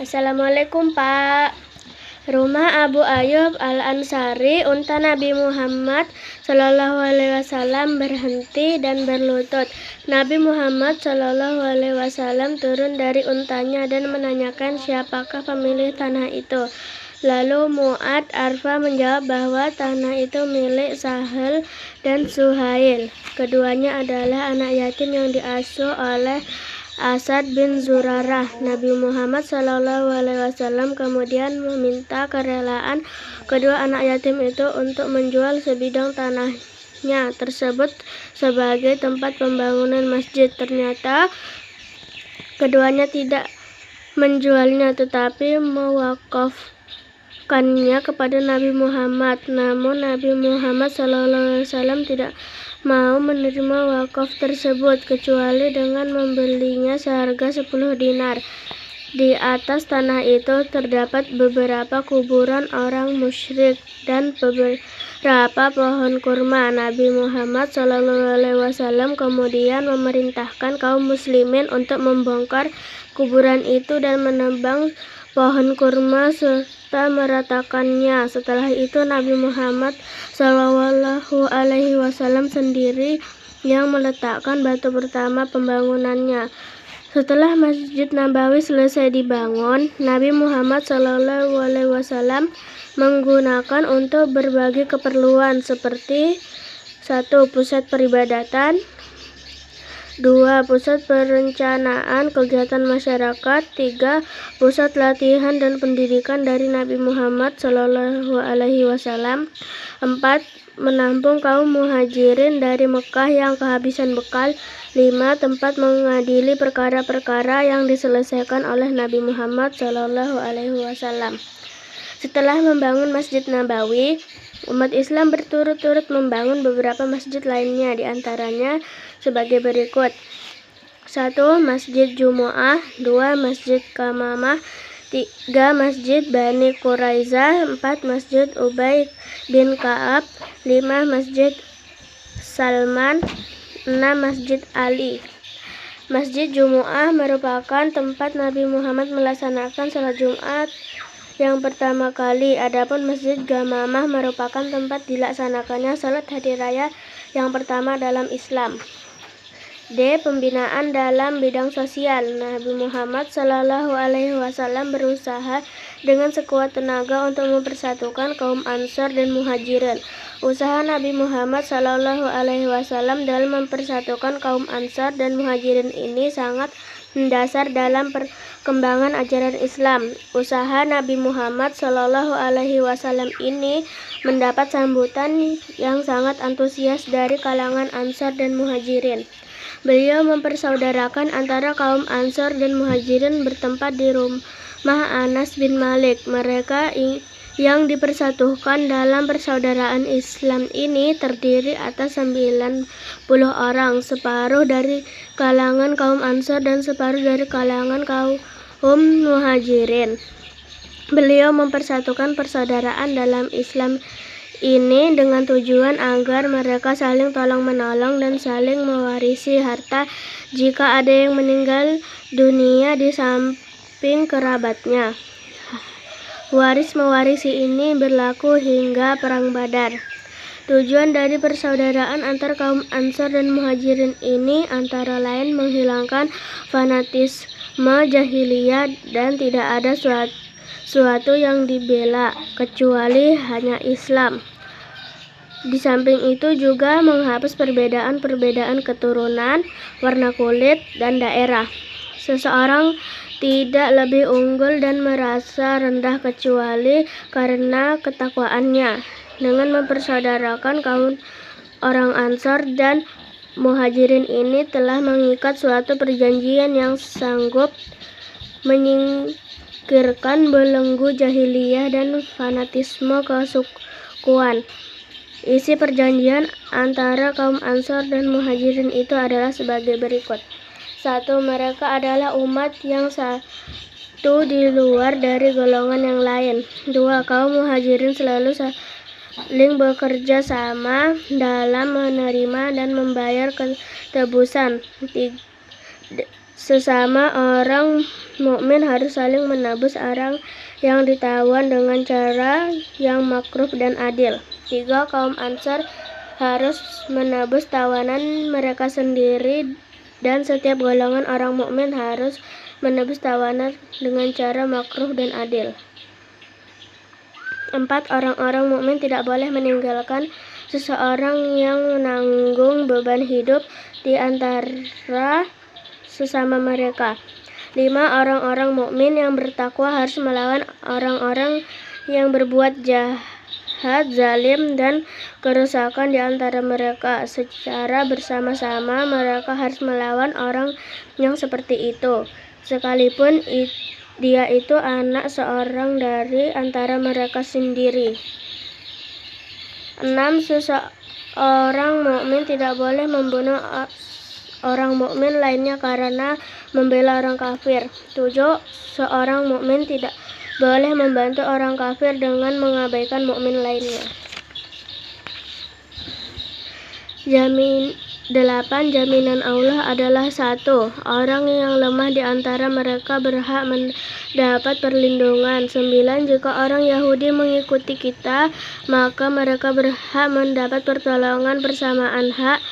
Assalamualaikum Pak. Rumah Abu Ayyub Al-Ansari unta Nabi Muhammad SAW berhenti dan berlutut. Nabi Muhammad SAW turun dari untanya dan menanyakan siapakah pemilik tanah itu. Lalu Mu'ad Arfa menjawab bahwa tanah itu milik Sahal dan Suhail. Keduanya adalah anak yatim yang diasuh oleh Asad bin Zurarah. Nabi Muhammad SAW kemudian meminta kerelaan kedua anak yatim itu untuk menjual sebidang tanahnya tersebut sebagai tempat pembangunan masjid. Ternyata keduanya tidak menjualnya tetapi mewakafkannya kepada Nabi Muhammad. Namun Nabi Muhammad SAW tidak mau menerima wakaf tersebut kecuali dengan membelinya seharga 10 dinar. Di atas tanah itu terdapat beberapa kuburan orang musyrik dan beberapa pohon kurma. Nabi Muhammad SAW kemudian memerintahkan kaum muslimin untuk membongkar kuburan itu dan menebang pohon kurma serta meratakannya. Setelah itu Nabi Muhammad SAW sendiri yang meletakkan batu pertama pembangunannya. Setelah Masjid Nabawi selesai dibangun, Nabi Muhammad SAW menggunakan untuk berbagai keperluan seperti 1. Pusat peribadatan, 2. Pusat perencanaan kegiatan masyarakat, 3. Pusat latihan dan pendidikan dari Nabi Muhammad SAW, 4. Menampung kaum muhajirin dari Mekah yang kehabisan bekal, 5. Tempat mengadili perkara-perkara yang diselesaikan oleh Nabi Muhammad SAW. Setelah membangun Masjid Nabawi, umat Islam berturut-turut membangun beberapa masjid lainnya, diantaranya sebagai berikut. 1. Masjid Jumu'ah, 2. Masjid Kamamah, 3. Masjid Bani Quraiza, 4. Masjid Ubay bin Ka'ab, 5. Masjid Salman, 6. Masjid Ali. Masjid Jumu'ah merupakan tempat Nabi Muhammad melaksanakan sholat Jumat yang pertama kali. Adapun Masjid Gamamah merupakan tempat dilaksanakannya sholat hari raya yang pertama dalam Islam. D. Pembinaan dalam bidang sosial. Nabi Muhammad SAW berusaha dengan sekuat tenaga untuk mempersatukan kaum Ansor dan Muhajirin. Usaha Nabi Muhammad SAW dalam mempersatukan kaum Ansor dan Muhajirin ini sangat mendasar dalam perkembangan ajaran Islam. Usaha Nabi Muhammad SAW ini mendapat sambutan yang sangat antusias dari kalangan Ansor dan Muhajirin. Beliau mempersaudarakan antara kaum Ansor dan Muhajirin bertempat di rumah Anas bin Malik. Mereka yang dipersatukan dalam persaudaraan Islam ini terdiri atas 90 orang, separuh dari kalangan kaum Ansor dan separuh dari kalangan kaum Muhajirin. Beliau mempersatukan persaudaraan dalam Islam ini dengan tujuan agar mereka saling tolong-menolong dan saling mewarisi harta jika ada yang meninggal dunia di samping kerabatnya. Waris mewarisi ini berlaku hingga Perang Badar. Tujuan dari persaudaraan antar kaum Ansor dan Muhajirin ini antara lain menghilangkan fanatisme jahiliyah dan tidak ada suatu yang dibela kecuali hanya Islam. Di samping itu juga menghapus perbedaan-perbedaan keturunan, warna kulit, dan daerah. Seseorang tidak lebih unggul dan merasa rendah kecuali karena ketakwaannya. Dengan mempersaudarakan kaum orang Ansor dan Muhajirin ini telah mengikat suatu perjanjian yang sanggup menyingkirkan belenggu jahiliyah dan fanatisme kesukuan. Isi perjanjian antara kaum Ansor dan Muhajirin itu adalah sebagai berikut. 1. Mereka adalah umat yang satu di luar dari golongan yang lain. 2. Kaum Muhajirin selalu saling bekerja sama dalam menerima dan membayar tebusan. Sesama orang mukmin harus saling menebus orang yang ditawan dengan cara yang makruh dan adil. 3. Kaum Ansar harus menebus tawanan mereka sendiri, dan setiap golongan orang mukmin harus menebus tawanan dengan cara makruh dan adil. 4. Orang-orang mukmin tidak boleh meninggalkan seseorang yang menanggung beban hidup di antara sesama mereka. 5. Orang-orang mukmin yang bertakwa harus melawan orang-orang yang berbuat jahat, zalim, dan kerusakan di antara mereka. Secara bersama-sama mereka harus melawan orang yang seperti itu, sekalipun dia itu anak seorang dari antara mereka sendiri. 6. Seseorang mukmin tidak boleh membunuh orang mukmin lainnya karena membela orang kafir. 7. Seorang mukmin tidak boleh membantu orang kafir dengan mengabaikan mukmin lainnya. 8. Jaminan Allah adalah 1. Orang yang lemah di antara mereka berhak mendapat perlindungan. 9. Jika orang Yahudi mengikuti kita, maka mereka berhak mendapat pertolongan persamaan hak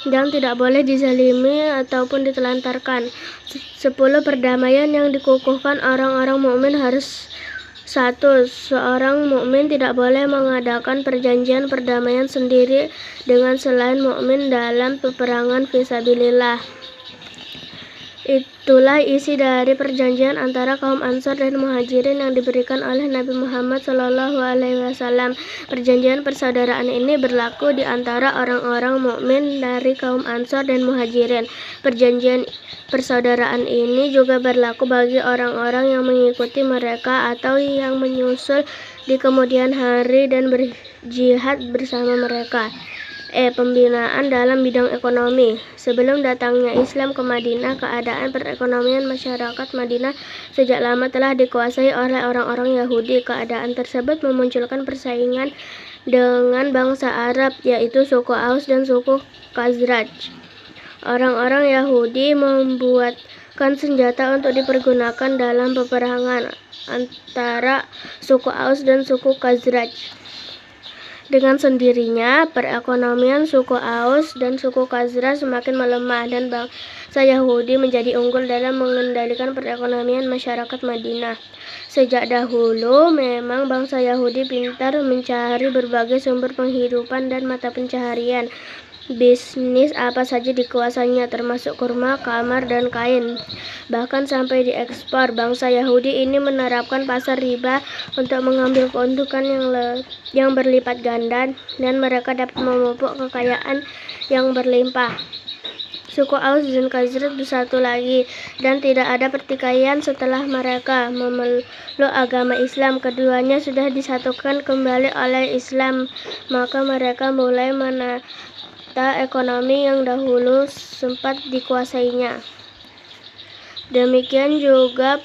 dan tidak boleh dizalimi ataupun ditelantarkan. 10. Perdamaian yang dikukuhkan orang-orang mukmin harus 1. Seorang mukmin tidak boleh mengadakan perjanjian perdamaian sendiri dengan selain mukmin dalam peperangan fisabilillah. Itulah isi dari perjanjian antara kaum Ansar dan Muhajirin yang diberikan oleh Nabi Muhammad SAW. Perjanjian persaudaraan ini berlaku di antara orang-orang mukmin dari kaum Ansar dan Muhajirin. Perjanjian persaudaraan ini juga berlaku bagi orang-orang yang mengikuti mereka atau yang menyusul di kemudian hari dan berjihad bersama mereka. Pembinaan dalam bidang ekonomi. Sebelum datangnya Islam ke Madinah, keadaan perekonomian masyarakat Madinah sejak lama telah dikuasai oleh orang-orang Yahudi. Keadaan tersebut memunculkan persaingan dengan bangsa Arab, yaitu suku Aus dan suku Khazraj. Orang-orang Yahudi membuatkan senjata untuk dipergunakan dalam peperangan antara suku Aus dan suku Khazraj. Dengan sendirinya, perekonomian suku Aus dan suku Khazraj semakin melemah dan bangsa Yahudi menjadi unggul dalam mengendalikan perekonomian masyarakat Madinah. Sejak dahulu, memang bangsa Yahudi pintar mencari berbagai sumber penghidupan dan mata pencaharian. Bisnis apa saja dikuasainya, termasuk kurma, kamar, dan kain. Bahkan sampai diekspor. Bangsa Yahudi ini menerapkan pasar riba untuk mengambil keuntungan yang berlipat ganda, dan mereka dapat memupuk kekayaan yang berlimpah. Suku Aus dan Khazraj bersatu lagi, dan tidak ada pertikaian setelah mereka memeluk agama Islam. Keduanya sudah disatukan kembali oleh Islam, maka mereka mulai menata ekonomi yang dahulu sempat dikuasainya. Demikian juga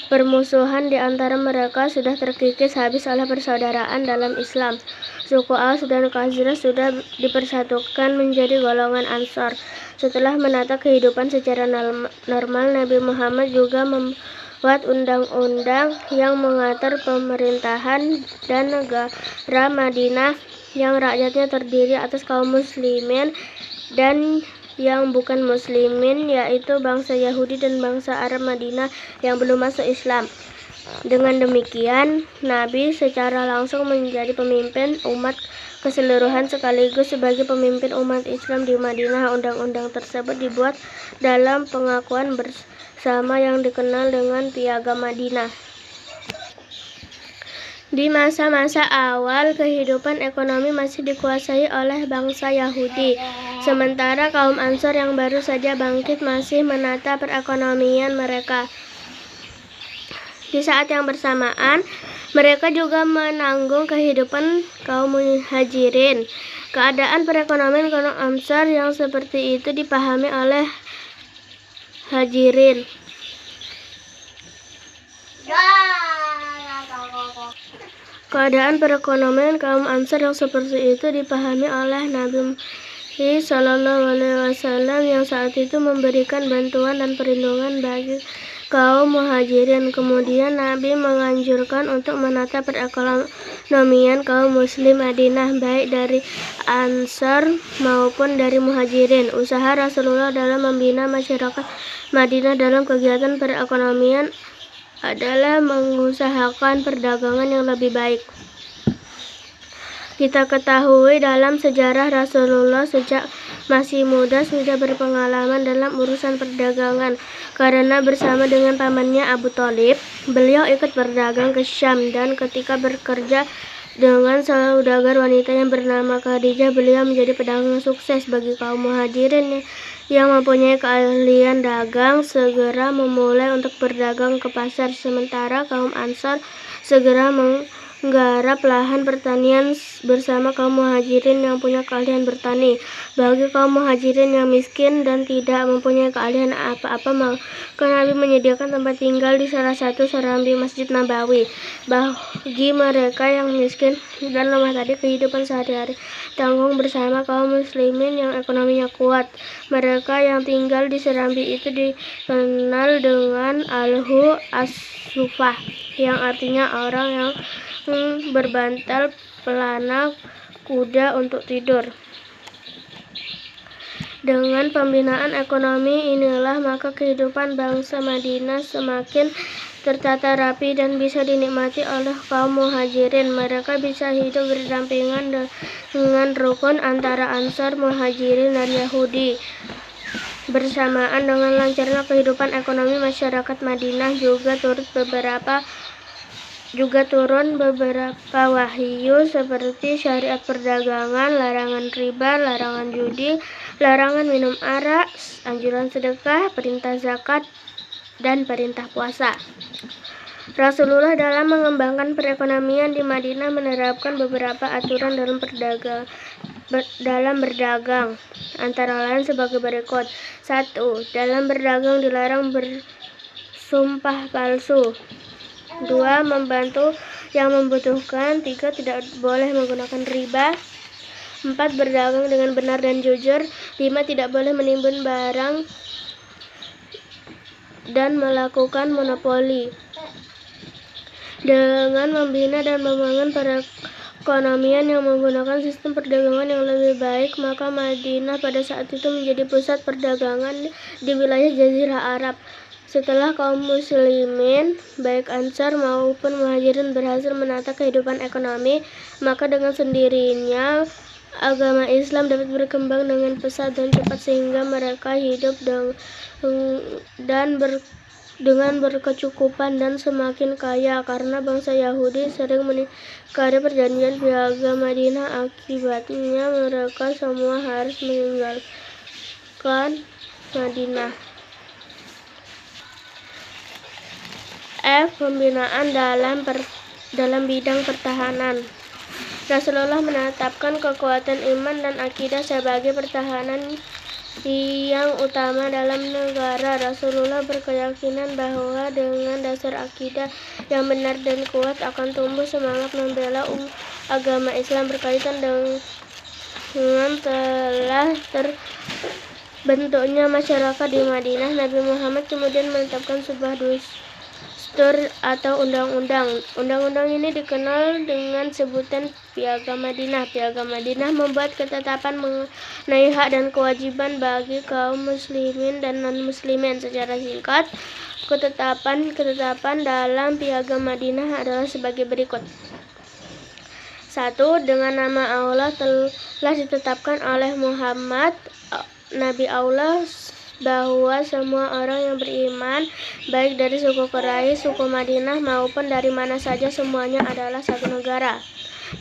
permusuhan di antara mereka sudah terkikis habis oleh persaudaraan dalam Islam. Suku Aus dan Khazraj sudah dipersatukan menjadi golongan Ansar. Setelah menata kehidupan secara normal, Nabi Muhammad juga membuat undang-undang yang mengatur pemerintahan dan negara Madinah yang rakyatnya terdiri atas kaum muslimin dan yang bukan muslimin, yaitu bangsa Yahudi dan bangsa Arab Madinah yang belum masuk Islam. Dengan demikian, Nabi secara langsung menjadi pemimpin umat keseluruhan sekaligus sebagai pemimpin umat Islam di Madinah. Undang-undang tersebut dibuat dalam pengakuan bersama yang dikenal dengan Piagam Madinah. Di masa-masa awal, kehidupan ekonomi masih dikuasai oleh bangsa Yahudi, sementara kaum Ansar yang baru saja bangkit masih menata perekonomian mereka. Di saat yang bersamaan, mereka juga menanggung kehidupan kaum Muhajirin. Keadaan perekonomian kaum Ansar yang seperti itu dipahami oleh Muhajirin. Keadaan perekonomian kaum Ansar yang seperti itu dipahami oleh Nabi Shallallahu Alaihi Wasallam yang saat itu memberikan bantuan dan perlindungan bagi kaum muhajirin. Kemudian Nabi menganjurkan untuk menata perekonomian kaum muslim Madinah, baik dari Ansar maupun dari muhajirin. Usaha Rasulullah dalam membina masyarakat Madinah dalam kegiatan perekonomian adalah mengusahakan perdagangan yang lebih baik. Kita ketahui dalam sejarah Rasulullah sejak masih muda sudah berpengalaman dalam urusan perdagangan, karena bersama dengan pamannya Abu Thalib, beliau ikut berdagang ke Syam, dan ketika bekerja dengan saudagar wanita yang bernama Khadijah, beliau menjadi pedagang sukses. Bagi kaum muhajirin yang mempunyai keahlian dagang segera memulai untuk berdagang ke pasar, sementara kaum Ansar segera menggarap lahan pertanian bersama kaum muhajirin yang punya keahlian bertani. Bagi kaum muhajirin yang miskin dan tidak mempunyai keahlian apa-apa, maka Nabi menyediakan tempat tinggal di salah satu serambi Masjid Nabawi. Bagi mereka yang miskin dan lemah tadi, kehidupan sehari-hari tanggung bersama kaum muslimin yang ekonominya kuat. Mereka yang tinggal di serambi itu dikenal dengan Al-Hu As-Sufah, yang artinya orang yang berbantal pelana kuda untuk tidur. Dengan pembinaan ekonomi inilah maka kehidupan bangsa Madinah semakin tertata rapi dan bisa dinikmati oleh kaum muhajirin. Mereka bisa hidup berdampingan dengan rukun antara Ansar, Muhajirin, dan Yahudi. Bersamaan dengan lancarnya kehidupan ekonomi, masyarakat Madinah juga turun beberapa wahyu seperti syariat perdagangan, larangan riba, larangan judi, larangan minum arak, anjuran sedekah, perintah zakat, dan perintah puasa. Rasulullah dalam mengembangkan perekonomian di Madinah menerapkan beberapa aturan dalam berdagang, antara lain sebagai berikut. 1. Dalam berdagang dilarang bersumpah palsu. 2. Membantu yang membutuhkan. 3. Tidak boleh menggunakan riba. 4. Berdagang dengan benar dan jujur. 5. Tidak boleh menimbun barang dan melakukan monopoli. Dengan membina dan membangun perekonomian yang menggunakan sistem perdagangan yang lebih baik, maka Madinah pada saat itu menjadi pusat perdagangan di wilayah Jazirah Arab. Setelah kaum muslimin, baik Ansar maupun Muhajirin berhasil menata kehidupan ekonomi, maka dengan sendirinya agama Islam dapat berkembang dengan pesat dan cepat sehingga mereka hidup dengan berkecukupan dan semakin kaya, karena bangsa Yahudi sering mengingkari perjanjian piagam Madinah. Akibatnya mereka semua harus meninggalkan Madinah. Pembinaan dalam bidang pertahanan. Rasulullah menetapkan kekuatan iman dan akidah sebagai pertahanan yang utama dalam negara. Rasulullah berkeyakinan bahwa dengan dasar akidah yang benar dan kuat akan tumbuh semangat membela agama Islam. Berkaitan dengan telah terbentuknya masyarakat di Madinah, Nabi Muhammad kemudian menetapkan sebuah Dastur atau undang-undang. Undang-undang ini dikenal dengan sebutan Piagam Madinah. Piagam Madinah membuat ketetapan mengenai hak dan kewajiban bagi kaum muslimin dan non-muslimin. Secara singkat, ketetapan dalam Piagam Madinah adalah sebagai berikut. 1. Dengan nama Allah telah ditetapkan oleh Muhammad, Nabi Allah, bahwa semua orang yang beriman, baik dari suku Quraisy, suku Madinah, maupun dari mana saja, semuanya adalah satu negara.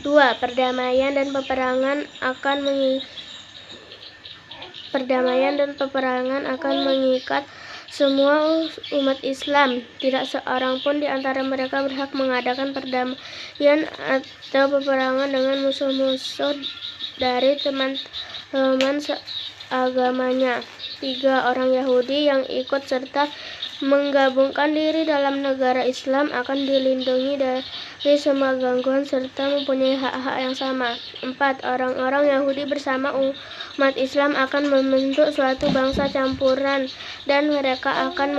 2. Perdamaian dan peperangan akan mengikat semua umat Islam. Tidak seorang pun di antara mereka berhak mengadakan perdamaian atau peperangan dengan musuh-musuh dari teman-teman agamanya. 3. Orang Yahudi yang ikut serta menggabungkan diri dalam negara Islam akan dilindungi dari semua gangguan serta mempunyai hak-hak yang sama. 4. Orang-orang Yahudi bersama umat Islam akan membentuk suatu bangsa campuran dan mereka akan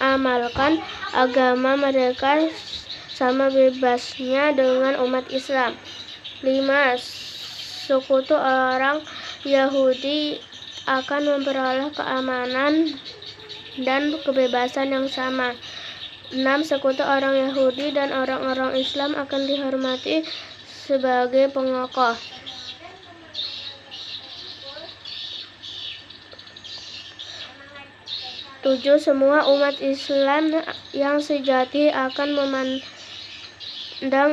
mengamalkan agama mereka sama bebasnya dengan umat Islam. 5. Sekutu orang Yahudi akan memperoleh keamanan dan kebebasan yang sama. 6. Sekutu orang Yahudi dan orang-orang Islam akan dihormati sebagai pengokoh. 7. Semua umat Islam yang sejati akan memandang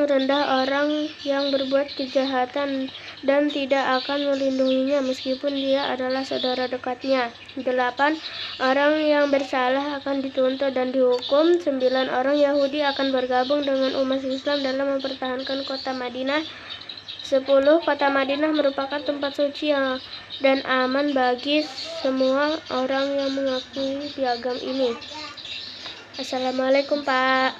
rendah orang yang berbuat kejahatan dan tidak akan melindunginya meskipun dia adalah saudara dekatnya. 8. Orang yang bersalah akan dituntut dan dihukum. 9. Orang Yahudi akan bergabung dengan umat Islam dalam mempertahankan kota Madinah. 10. Kota Madinah merupakan tempat suci dan aman bagi semua orang yang mengakui piagam ini. Assalamualaikum, Pak.